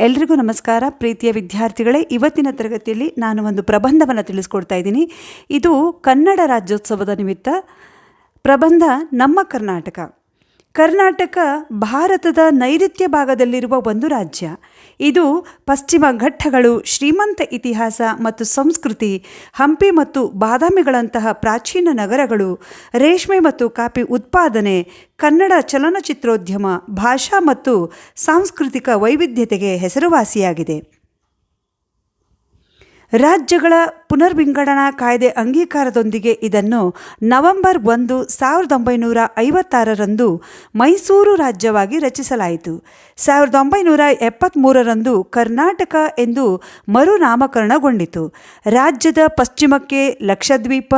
ಎಲ್ರಿಗೂ ನಮಸ್ಕಾರ. ಪ್ರೀತಿಯ ವಿದ್ಯಾರ್ಥಿಗಳೇ, ಇವತ್ತಿನ ತರಗತಿಯಲ್ಲಿ ನಾನು ಒಂದು ಪ್ರಬಂಧವನ್ನು ತಿಳಿಸ್ಕೊಡ್ತಾ ಇದ್ದೀನಿ. ಇದು ಕನ್ನಡ ರಾಜ್ಯೋತ್ಸವದ ನಿಮಿತ್ತ ಪ್ರಬಂಧ. ನಮ್ಮ ಕರ್ನಾಟಕ ಭಾರತದ ನೈಋತ್ಯ ಭಾಗದಲ್ಲಿರುವ ಒಂದು ರಾಜ್ಯ. ಇದು ಪಶ್ಚಿಮ ಘಟ್ಟಗಳು, ಶ್ರೀಮಂತ ಇತಿಹಾಸ ಮತ್ತು ಸಂಸ್ಕೃತಿ, ಹಂಪಿ ಮತ್ತು ಬಾದಾಮಿಗಳಂತಹ ಪ್ರಾಚೀನ ನಗರಗಳು, ರೇಷ್ಮೆ ಮತ್ತು ಕಾಫಿ ಉತ್ಪಾದನೆ, ಕನ್ನಡ ಚಲನಚಿತ್ರೋದ್ಯಮ, ಭಾಷಾ ಮತ್ತು ಸಾಂಸ್ಕೃತಿಕ ವೈವಿಧ್ಯತೆಗೆ ಹೆಸರುವಾಸಿಯಾಗಿದೆ. ರಾಜ್ಯಗಳ ಪುನರ್ವಿಂಗಡಣಾ ಕಾಯ್ದೆ ಅಂಗೀಕಾರದೊಂದಿಗೆ ಇದನ್ನು ನವೆಂಬರ್ 1, 1956ರಂದು ಮೈಸೂರು ರಾಜ್ಯವಾಗಿ ರಚಿಸಲಾಯಿತು. 1973ರಂದು ಕರ್ನಾಟಕ ಎಂದು ಮರುನಾಮಕರಣಗೊಂಡಿತು. ರಾಜ್ಯದ ಪಶ್ಚಿಮಕ್ಕೆ ಲಕ್ಷದ್ವೀಪ,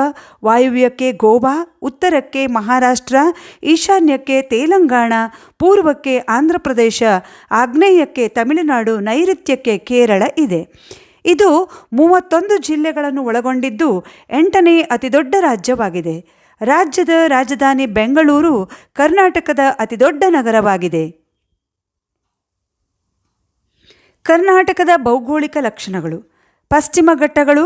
ವಾಯುವ್ಯಕ್ಕೆ ಗೋವಾ, ಉತ್ತರಕ್ಕೆ ಮಹಾರಾಷ್ಟ್ರ, ಈಶಾನ್ಯಕ್ಕೆ ತೆಲಂಗಾಣ, ಪೂರ್ವಕ್ಕೆ ಆಂಧ್ರಪ್ರದೇಶ, ಆಗ್ನೇಯಕ್ಕೆ ತಮಿಳುನಾಡು, ನೈಋತ್ಯಕ್ಕೆ ಕೇರಳ ಇದೆ. ಇದು 31 ಜಿಲ್ಲೆಗಳನ್ನು ಒಳಗೊಂಡಿದ್ದು 8ನೇ ಅತಿದೊಡ್ಡ ರಾಜ್ಯವಾಗಿದೆ. ರಾಜ್ಯದ ರಾಜಧಾನಿ ಬೆಂಗಳೂರು ಕರ್ನಾಟಕದ ಅತಿದೊಡ್ಡ ನಗರವಾಗಿದೆ. ಕರ್ನಾಟಕದ ಭೌಗೋಳಿಕ ಲಕ್ಷಣಗಳು: ಪಶ್ಚಿಮ ಘಟ್ಟಗಳು.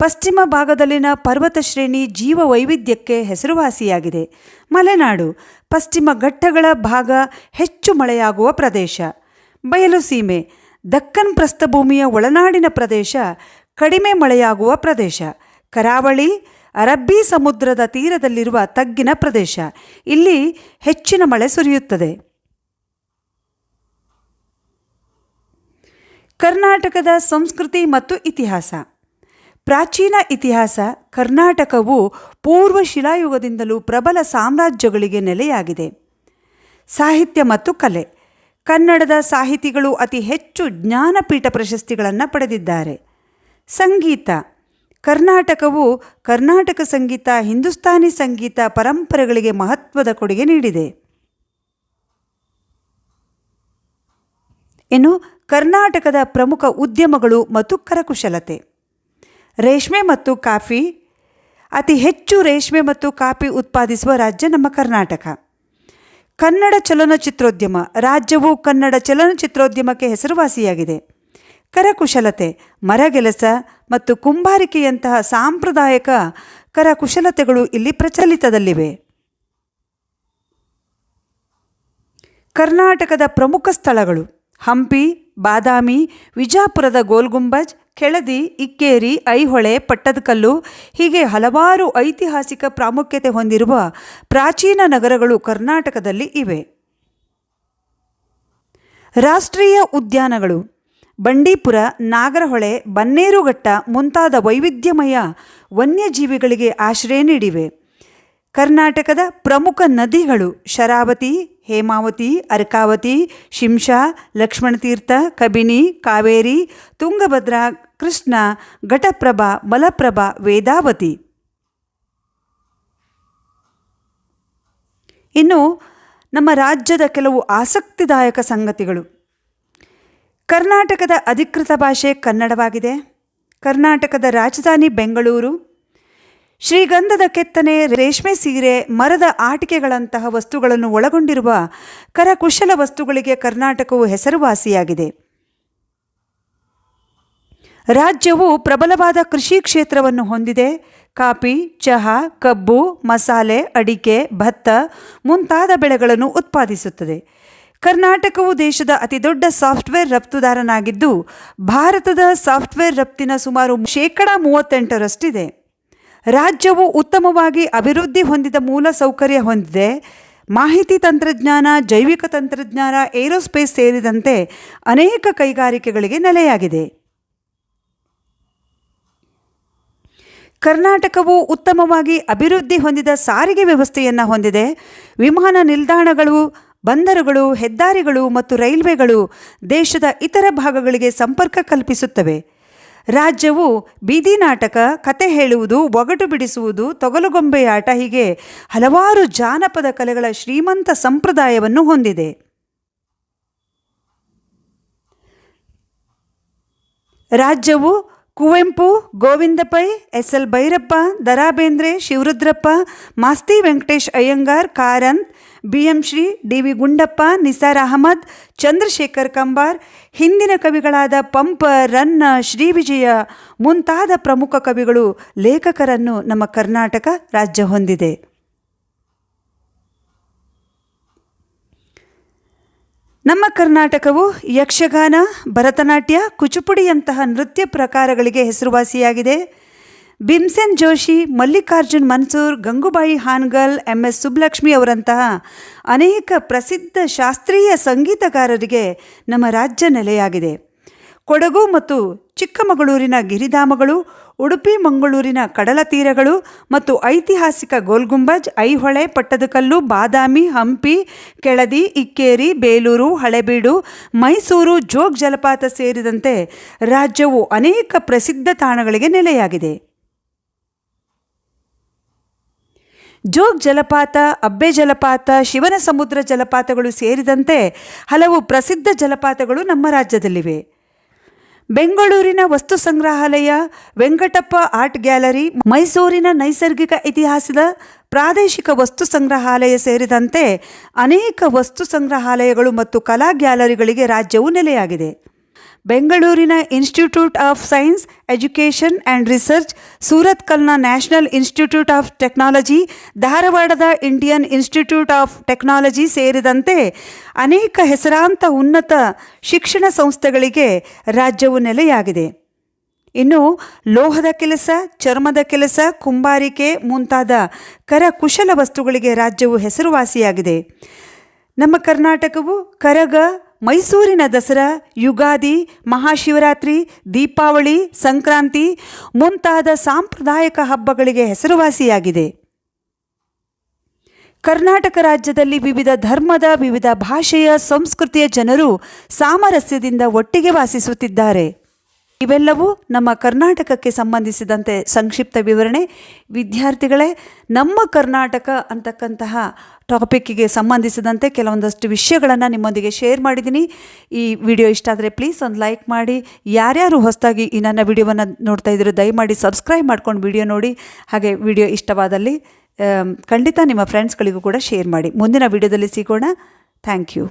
ಪಶ್ಚಿಮ ಭಾಗದಲ್ಲಿನ ಪರ್ವತ ಶ್ರೇಣಿ ಜೀವ ವೈವಿಧ್ಯಕ್ಕೆ ಹೆಸರುವಾಸಿಯಾಗಿದೆ. ಮಲೆನಾಡು. ಪಶ್ಚಿಮ ಘಟ್ಟಗಳ ಭಾಗ ಹೆಚ್ಚು ಮಳೆಯಾಗುವ ಪ್ರದೇಶ. ಬಯಲು ಸೀಮೆ. ದಕ್ಕನ್ ಪ್ರಸ್ಥಭೂಮಿಯ ಒಳನಾಡಿನ ಪ್ರದೇಶ, ಕಡಿಮೆ ಮಳೆಯಾಗುವ ಪ್ರದೇಶ. ಕರಾವಳಿ. ಅರಬ್ಬಿ ಸಮುದ್ರದ ತೀರದಲ್ಲಿರುವ ತಗ್ಗಿನ ಪ್ರದೇಶ. ಇಲ್ಲಿ ಹೆಚ್ಚಿನ ಮಳೆ ಸುರಿಯುತ್ತದೆ. ಕರ್ನಾಟಕದ ಸಂಸ್ಕೃತಿ ಮತ್ತು ಇತಿಹಾಸ. ಪ್ರಾಚೀನ ಇತಿಹಾಸ. ಕರ್ನಾಟಕವು ಪೂರ್ವ ಶಿಲಾಯುಗದಿಂದಲೂ ಪ್ರಬಲ ಸಾಮ್ರಾಜ್ಯಗಳಿಗೆ ನೆಲೆಯಾಗಿದೆ. ಸಾಹಿತ್ಯ ಮತ್ತು ಕಲೆ. ಕನ್ನಡದ ಸಾಹಿತಿಗಳು ಅತಿ ಹೆಚ್ಚು ಜ್ಞಾನಪೀಠ ಪ್ರಶಸ್ತಿಗಳನ್ನು ಪಡೆದಿದ್ದಾರೆ. ಸಂಗೀತ. ಕರ್ನಾಟಕವು ಕರ್ನಾಟಕ ಸಂಗೀತ, ಹಿಂದೂಸ್ತಾನಿ ಸಂಗೀತ ಪರಂಪರೆಗಳಿಗೆ ಮಹತ್ವದ ಕೊಡುಗೆ ನೀಡಿದೆ. ಇನ್ನು ಕರ್ನಾಟಕದ ಪ್ರಮುಖ ಉದ್ಯಮಗಳು ಮತ್ತು ಕರಕುಶಲತೆ. ರೇಷ್ಮೆ ಮತ್ತು ಕಾಫಿ. ಅತಿ ಹೆಚ್ಚು ರೇಷ್ಮೆ ಮತ್ತು ಕಾಫಿ ಉತ್ಪಾದಿಸುವ ರಾಜ್ಯ ನಮ್ಮ ಕರ್ನಾಟಕ. ಕನ್ನಡ ಚಲನಚಿತ್ರೋದ್ಯಮ. ರಾಜ್ಯವು ಕನ್ನಡ ಚಲನಚಿತ್ರೋದ್ಯಮಕ್ಕೆ ಹೆಸರುವಾಸಿಯಾಗಿದೆ. ಕರಕುಶಲತೆ. ಮರಗೆಲಸ ಮತ್ತು ಕುಂಬಾರಿಕೆಯಂತಹ ಸಾಂಪ್ರದಾಯಿಕ ಕರಕುಶಲತೆಗಳು ಇಲ್ಲಿ ಪ್ರಚಲಿತದಲ್ಲಿವೆ. ಕರ್ನಾಟಕದ ಪ್ರಮುಖ ಸ್ಥಳಗಳು: ಹಂಪಿ, ಬಾದಾಮಿ, ವಿಜಾಪುರದ ಗೋಲ್ಗುಂಬಜ್, ಕೆಳದಿ, ಇಕ್ಕೇರಿ, ಐಹೊಳೆ, ಪಟ್ಟದಕಲ್ಲು ಹೀಗೆ ಹಲವಾರು ಐತಿಹಾಸಿಕ ಪ್ರಾಮುಖ್ಯತೆ ಹೊಂದಿರುವ ಪ್ರಾಚೀನ ನಗರಗಳು ಕರ್ನಾಟಕದಲ್ಲಿ ಇವೆ. ರಾಷ್ಟ್ರೀಯ ಉದ್ಯಾನಗಳು: ಬಂಡೀಪುರ, ನಾಗರಹೊಳೆ, ಬನ್ನೇರುಘಟ್ಟ ಮುಂತಾದ ವೈವಿಧ್ಯಮಯ ವನ್ಯಜೀವಿಗಳಿಗೆ ಆಶ್ರಯ ನೀಡಿವೆ. ಕರ್ನಾಟಕದ ಪ್ರಮುಖ ನದಿಗಳು: ಶರಾವತಿ, ಹೇಮಾವತಿ, ಅರ್ಕಾವತಿ, ಶಿಂಷಾ, ಲಕ್ಷ್ಮಣತೀರ್ಥ, ಕಬಿನಿ, ಕಾವೇರಿ, ತುಂಗಭದ್ರಾ, ಕೃಷ್ಣ, ಘಟಪ್ರಭಾ, ಮಲಪ್ರಭಾ, ವೇದಾವತಿ. ಇನ್ನು ನಮ್ಮ ರಾಜ್ಯದ ಕೆಲವು ಆಸಕ್ತಿದಾಯಕ ಸಂಗತಿಗಳು: ಕರ್ನಾಟಕದ ಅಧಿಕೃತ ಭಾಷೆ ಕನ್ನಡವಾಗಿದೆ. ಕರ್ನಾಟಕದ ರಾಜಧಾನಿ ಬೆಂಗಳೂರು. ಶ್ರೀಗಂಧದ ಕೆತ್ತನೆ, ರೇಷ್ಮೆ ಸೀರೆ, ಮರದ ಆಟಿಕೆಗಳಂತಹ ವಸ್ತುಗಳನ್ನು ಒಳಗೊಂಡಿರುವ ಕರಕುಶಲ ವಸ್ತುಗಳಿಗೆ ಕರ್ನಾಟಕವು ಹೆಸರುವಾಸಿಯಾಗಿದೆ. ರಾಜ್ಯವು ಪ್ರಬಲವಾದ ಕೃಷಿ ಕ್ಷೇತ್ರವನ್ನು ಹೊಂದಿದೆ. ಕಾಫಿ, ಚಹಾ, ಕಬ್ಬು, ಮಸಾಲೆ, ಅಡಿಕೆ, ಭತ್ತ ಮುಂತಾದ ಬೆಳೆಗಳನ್ನು ಉತ್ಪಾದಿಸುತ್ತದೆ. ಕರ್ನಾಟಕವು ದೇಶದ ಅತಿದೊಡ್ಡ ಸಾಫ್ಟ್ವೇರ್ ರಫ್ತುದಾರನಾಗಿದ್ದು ಭಾರತದ ಸಾಫ್ಟ್ವೇರ್ ರಫ್ತಿನ ಸುಮಾರು 38%ರಷ್ಟಿದೆ. ರಾಜ್ಯವು ಉತ್ತಮವಾಗಿ ಅಭಿವೃದ್ಧಿ ಹೊಂದಿದ ಮೂಲ ಸೌಕರ್ಯ ಹೊಂದಿದೆ. ಮಾಹಿತಿ ತಂತ್ರಜ್ಞಾನ, ಜೈವಿಕ ತಂತ್ರಜ್ಞಾನ, ಏರೋಸ್ಪೇಸ್ ಸೇರಿದಂತೆ ಅನೇಕ ಕೈಗಾರಿಕೆಗಳಿಗೆ ನೆಲೆಯಾಗಿದೆ. ಕರ್ನಾಟಕವು ಉತ್ತಮವಾಗಿ ಅಭಿವೃದ್ಧಿ ಹೊಂದಿದ ಸಾರಿಗೆ ವ್ಯವಸ್ಥೆಯನ್ನು ಹೊಂದಿದೆ. ವಿಮಾನ ನಿಲ್ದಾಣಗಳು, ಬಂದರುಗಳು, ಹೆದ್ದಾರಿಗಳು ಮತ್ತು ರೈಲ್ವೆಗಳು ದೇಶದ ಇತರ ಭಾಗಗಳಿಗೆ ಸಂಪರ್ಕ ಕಲ್ಪಿಸುತ್ತವೆ. ರಾಜ್ಯವು ಬೀದಿ ನಾಟಕ, ಕತೆ ಹೇಳುವುದು, ಒಗಟು ಬಿಡಿಸುವುದು, ತೊಗಲುಗೊಂಬೆಯಾಟ ಹೀಗೆ ಹಲವಾರು ಜಾನಪದ ಕಲೆಗಳ ಶ್ರೀಮಂತ ಸಂಪ್ರದಾಯವನ್ನು ಹೊಂದಿದೆ. ರಾಜ್ಯವು Kuvempu, Govinda Pai, S L. Bhyrappa, Da Ra Bendre, Shivarudrappa, Masti Venkatesh Iyengar Karanth, B M. Shri, D V. Gundappa, Nisar Ahmed, Chandrashekhar Kambar, ಹಿಂದಿನ ಕವಿಗಳಾದ ಪಂಪ, ರನ್ನ, ಶ್ರೀ ವಿಜಯ ಮುಂತಾದ ಪ್ರಮುಖ ಕವಿಗಳು, ಲೇಖಕರನ್ನು ನಮ್ಮ ಕರ್ನಾಟಕ ರಾಜ್ಯ ಹೊಂದಿದೆ. ನಮ್ಮ ಕರ್ನಾಟಕವು ಯಕ್ಷಗಾನ, ಭರತನಾಟ್ಯ, ಕುಚುಪುಡಿಯಂತಹ ನೃತ್ಯ ಪ್ರಕಾರಗಳಿಗೆ ಹೆಸರುವಾಸಿಯಾಗಿದೆ. ಭೀಮ್ಸೇನ್ ಜೋಶಿ, ಮಲ್ಲಿಕಾರ್ಜುನ್ ಮನ್ಸೂರ್, ಗಂಗೂಬಾಯಿ ಹಾನ್ಗಲ್, ಎಂ.ಎಸ್. ಸುಬ್ಬಲಕ್ಷ್ಮಿ ಅವರಂತಹ ಅನೇಕ ಪ್ರಸಿದ್ಧ ಶಾಸ್ತ್ರೀಯ ಸಂಗೀತಗಾರರಿಗೆ ನಮ್ಮ ರಾಜ್ಯ ನೆಲೆಯಾಗಿದೆ. ಕೊಡಗು ಮತ್ತು ಚಿಕ್ಕಮಗಳೂರಿನ ಗಿರಿಧಾಮಗಳು, ಉಡುಪಿ ಮಂಗಳೂರಿನ ಕಡಲ ತೀರಗಳು ಮತ್ತು ಐತಿಹಾಸಿಕ ಗೋಲ್ಗುಂಬಜ್, ಐಹೊಳೆ, ಪಟ್ಟದಕಲ್ಲು, ಬಾದಾಮಿ, ಹಂಪಿ, ಕೆಳದಿ, ಇಕ್ಕೇರಿ, ಬೇಲೂರು, ಹಳೆಬೀಡು, ಮೈಸೂರು, ಜೋಗ್ ಜಲಪಾತ ಸೇರಿದಂತೆ ರಾಜ್ಯವು ಅನೇಕ ಪ್ರಸಿದ್ಧ ತಾಣಗಳಿಗೆ ನೆಲೆಯಾಗಿದೆ. ಜೋಗ್ ಜಲಪಾತ, ಅಬ್ಬೆ ಜಲಪಾತ, ಶಿವನ ಸಮುದ್ರ ಜಲಪಾತಗಳು ಸೇರಿದಂತೆ ಹಲವು ಪ್ರಸಿದ್ಧ ಜಲಪಾತಗಳು ನಮ್ಮ ರಾಜ್ಯದಲ್ಲಿವೆ. ಬೆಂಗಳೂರಿನ ವಸ್ತು ಸಂಗ್ರಹಾಲಯ, ವೆಂಕಟಪ್ಪ ಆರ್ಟ್ ಗ್ಯಾಲರಿ, ಮೈಸೂರಿನ ನೈಸರ್ಗಿಕ ಇತಿಹಾಸದ ಪ್ರಾದೇಶಿಕ ವಸ್ತು ಸಂಗ್ರಹಾಲಯ ಸೇರಿದಂತೆ ಅನೇಕ ವಸ್ತು ಸಂಗ್ರಹಾಲಯಗಳು ಮತ್ತು ಕಲಾ ಗ್ಯಾಲರಿಗಳಿಗೆ ರಾಜ್ಯವು ನೆಲೆಯಾಗಿದೆ. ಬೆಂಗಳೂರಿನ institute of science, education and research, ಸೂರತ್ಕಲ್ನ ನ್ಯಾಷನಲ್ ಇನ್ಸ್ಟಿಟ್ಯೂಟ್ ಆಫ್ ಟೆಕ್ನಾಲಜಿ, ಧಾರವಾಡದ ಇಂಡಿಯನ್ ಇನ್ಸ್ಟಿಟ್ಯೂಟ್ ಆಫ್ ಟೆಕ್ನಾಲಜಿ ಸೇರಿದಂತೆ ಅನೇಕ ಹೆಸರಾಂತ ಉನ್ನತ ಶಿಕ್ಷಣ ಸಂಸ್ಥೆಗಳಿಗೆ ರಾಜ್ಯವು ನೆಲೆಯಾಗಿದೆ. ಇನ್ನು ಲೋಹದ ಕೆಲಸ, ಚರ್ಮದ ಕೆಲಸ, ಕುಂಬಾರಿಕೆ ಮುಂತಾದ ಕರಕುಶಲ ವಸ್ತುಗಳಿಗೆ ರಾಜ್ಯವು ಹೆಸರುವಾಸಿಯಾಗಿದೆ. ನಮ್ಮ ಕರ್ನಾಟಕವು ಕರಗ, ಮೈಸೂರಿನ ದಸರಾ, ಯುಗಾದಿ, ಮಹಾಶಿವರಾತ್ರಿ, ದೀಪಾವಳಿ, ಸಂಕ್ರಾಂತಿ ಮುಂತಾದ ಸಾಂಪ್ರದಾಯಿಕ ಹಬ್ಬಗಳಿಗೆ ಹೆಸರುವಾಸಿಯಾಗಿದೆ. ಕರ್ನಾಟಕ ರಾಜ್ಯದಲ್ಲಿ ವಿವಿಧ ಧರ್ಮದ, ವಿವಿಧ ಭಾಷೆಯ, ಸಂಸ್ಕೃತಿಯ ಜನರು ಸಾಮರಸ್ಯದಿಂದ ಒಟ್ಟಿಗೆ ವಾಸಿಸುತ್ತಿದ್ದಾರೆ. ಇವೆಲ್ಲವೂ ನಮ್ಮ ಕರ್ನಾಟಕಕ್ಕೆ ಸಂಬಂಧಿಸಿದಂತೆ ಸಂಕ್ಷಿಪ್ತ ವಿವರಣೆ. ವಿದ್ಯಾರ್ಥಿಗಳೇ, ನಮ್ಮ ಕರ್ನಾಟಕ ಅಂತಕ್ಕಂತಹ ಟಾಪಿಕ್ಕಿಗೆ ಸಂಬಂಧಿಸಿದಂತೆ ಕೆಲವೊಂದಷ್ಟು ವಿಷಯಗಳನ್ನು ನಿಮ್ಮೊಂದಿಗೆ ಶೇರ್ ಮಾಡಿದ್ದೀನಿ. ಈ ವಿಡಿಯೋ ಇಷ್ಟ ಆದರೆ ಪ್ಲೀಸ್ ಒಂದು ಲೈಕ್ ಮಾಡಿ. ಯಾರ್ಯಾರು ಹೊಸದಾಗಿ ಈ ನನ್ನ ವಿಡಿಯೋವನ್ನು ನೋಡ್ತಾ ಇದ್ದರೂ ದಯಮಾಡಿ ಸಬ್ಸ್ಕ್ರೈಬ್ ಮಾಡ್ಕೊಂಡು ವಿಡಿಯೋ ನೋಡಿ. ಹಾಗೆ ವಿಡಿಯೋ ಇಷ್ಟವಾದಲ್ಲಿ ಖಂಡಿತ ನಿಮ್ಮ ಫ್ರೆಂಡ್ಸ್ಗಳಿಗೂ ಕೂಡ ಶೇರ್ ಮಾಡಿ. ಮುಂದಿನ ವಿಡಿಯೋದಲ್ಲಿ ಸಿಗೋಣ. Thank you.